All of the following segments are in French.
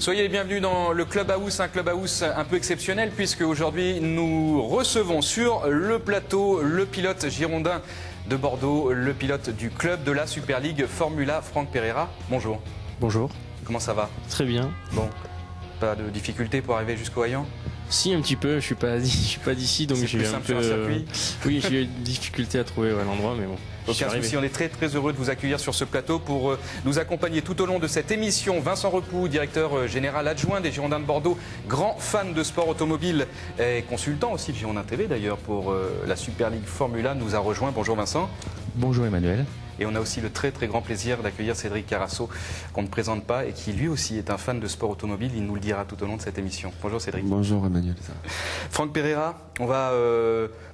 Soyez les bienvenus dans le Clubhouse, un Clubhouse un peu exceptionnel puisque aujourd'hui nous recevons sur le plateau le pilote girondin de Bordeaux, le pilote du club de la Super League Formula, Franck Pereira. Bonjour. Bonjour. Comment ça va? Très bien. Bon, pas de difficulté pour arriver jusqu'au Hayan? Si, un petit peu, je suis pas d'ici, donc j'ai eu un peu... Oui, j'ai eu des difficultés à trouver l'endroit, mais bon. Aucun souci, on est très heureux de vous accueillir sur ce plateau pour nous accompagner tout au long de cette émission. Vincent Repoux, directeur général adjoint des Girondins de Bordeaux, grand fan de sport automobile et consultant aussi de Girondins TV d'ailleurs pour la Super League Formula, nous a rejoint. Bonjour Vincent. Bonjour Emmanuel. Et on a aussi le très grand plaisir d'accueillir Cédric Carasso, qu'on ne présente pas et qui lui aussi est un fan de sport automobile. Il nous le dira tout au long de cette émission. Bonjour Cédric. Bonjour Emmanuel. Franck Pereira, on va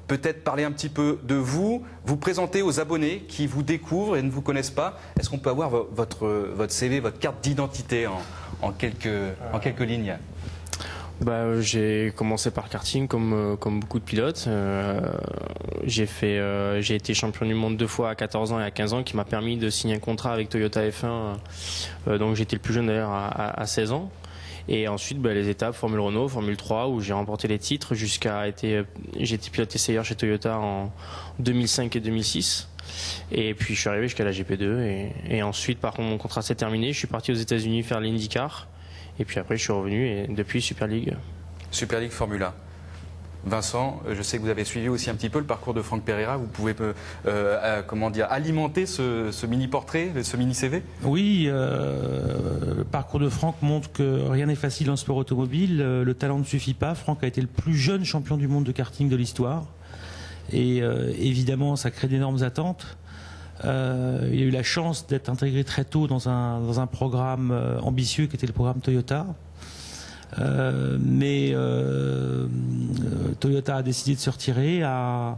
peut-être parler un petit peu de vous, vous présenter aux abonnés qui vous découvrent et ne vous connaissent pas. Est-ce qu'on peut avoir votre CV, votre carte d'identité en quelques lignes? J'ai commencé par karting comme beaucoup de pilotes. J'ai été champion du monde 2 fois à 14 ans et à 15 ans, qui m'a permis de signer un contrat avec Toyota F1. Donc j'étais le plus jeune d'ailleurs à 16 ans. Et ensuite les étapes Formule Renault, Formule 3 où j'ai remporté les titres j'ai été pilote essayeur chez Toyota en 2005 et 2006. Et puis je suis arrivé jusqu'à la GP2 et ensuite par contre mon contrat s'est terminé, je suis parti aux États-Unis faire l'IndyCar. Et puis après, je suis revenu et depuis Super League. Super League Formula. Vincent, je sais que vous avez suivi aussi un petit peu le parcours de Franck Pereira. Vous pouvez alimenter ce mini-portrait, ce mini-CV? Oui, le parcours de Franck montre que rien n'est facile en sport automobile. Le talent ne suffit pas. Franck a été le plus jeune champion du monde de karting de l'histoire. Et évidemment, ça crée d'énormes attentes. Il a eu la chance d'être intégré très tôt dans un programme ambitieux qui était le programme Toyota. Mais Toyota a décidé de se retirer, à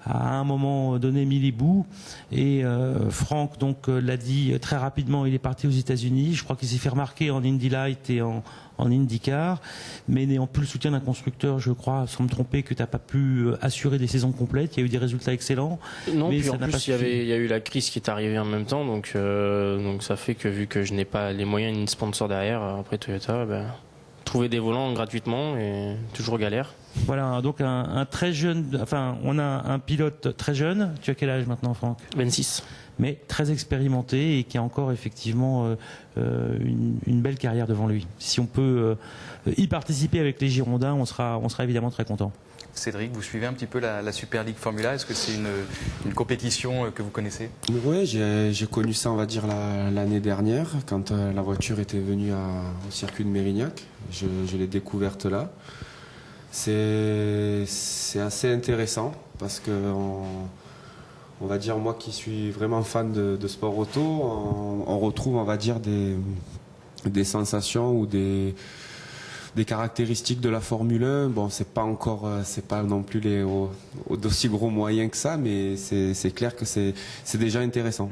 un moment donné mis les bouts. Et Franck l'a dit très rapidement, il est parti aux États-Unis. Je crois qu'il s'est fait remarquer en Indy Light et en IndyCar, mais n'ayant plus le soutien d'un constructeur, je crois, sans me tromper, que tu n'as pas pu assurer des saisons complètes. Il y a eu des résultats excellents. Non, mais puis en plus, il y a eu la crise qui est arrivée en même temps, donc ça fait que vu que je n'ai pas les moyens ni de sponsor derrière, après Toyota, trouver des volants gratuitement et toujours galère. Voilà, donc un très jeune, on a un pilote très jeune. Tu as quel âge maintenant, Franck? 26. Mais très expérimenté et qui a encore effectivement une belle carrière devant lui. Si on peut y participer avec les Girondins, on sera évidemment très content. Cédric, vous suivez un petit peu la Super League Formula. Est-ce que c'est une compétition que vous connaissez? Oui, j'ai connu ça, on va dire, l'année dernière, quand la voiture était venue au circuit de Mérignac. Je l'ai découverte là. C'est assez intéressant parce que on va dire, moi qui suis vraiment fan de sport auto, on retrouve, on va dire, des sensations ou des caractéristiques de la Formule 1. Bon, c'est pas non plus d'aussi gros moyens que ça, mais c'est clair que c'est déjà intéressant.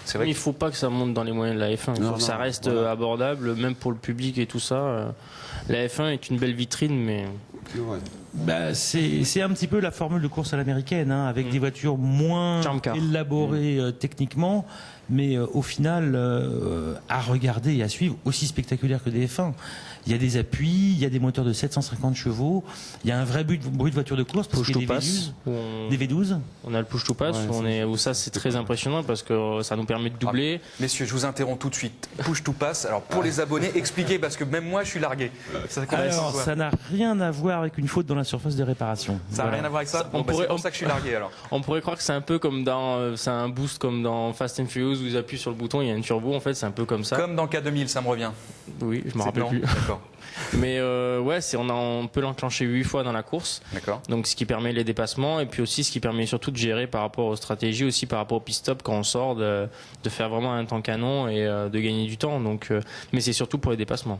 C'est vrai qu'il ne faut pas que ça monte dans les moyens de la F1. Il faut que ça reste abordable, même pour le public et tout ça. La F1 est une belle vitrine, mais... C'est un petit peu la formule de course à l'américaine, avec des voitures moins élaborées techniquement, mais au final, à regarder et à suivre, aussi spectaculaire que des F1. Il y a des appuis, il y a des moteurs de 750 chevaux, il y a un vrai bruit de voiture de course, parce qu'il y a des V12. On a le push to pass, où ça c'est très impressionnant parce que ça nous permet de doubler. Messieurs, je vous interromps tout de suite. Push to pass, alors pour les abonnés, expliquez, parce que même moi je suis largué. Alors, ça n'a rien à voir avec une faute dans la surface de réparation. Ça n'a rien à voir avec ça? C'est pour ça que je suis largué alors. On pourrait croire que c'est un peu comme c'est un boost comme dans Fast and Furious où ils appuient sur le bouton, il y a une turbo, en fait c'est un peu comme ça. Comme dans K2000, ça me revient. Oui, je me rappelle plus. Mais on peut l'enclencher 8 fois dans la course. Donc ce qui permet les dépassements et puis aussi ce qui permet surtout de gérer par rapport aux stratégies, aussi par rapport au pit stop quand on sort, de faire vraiment un temps canon et de gagner du temps. Donc, mais c'est surtout pour les dépassements.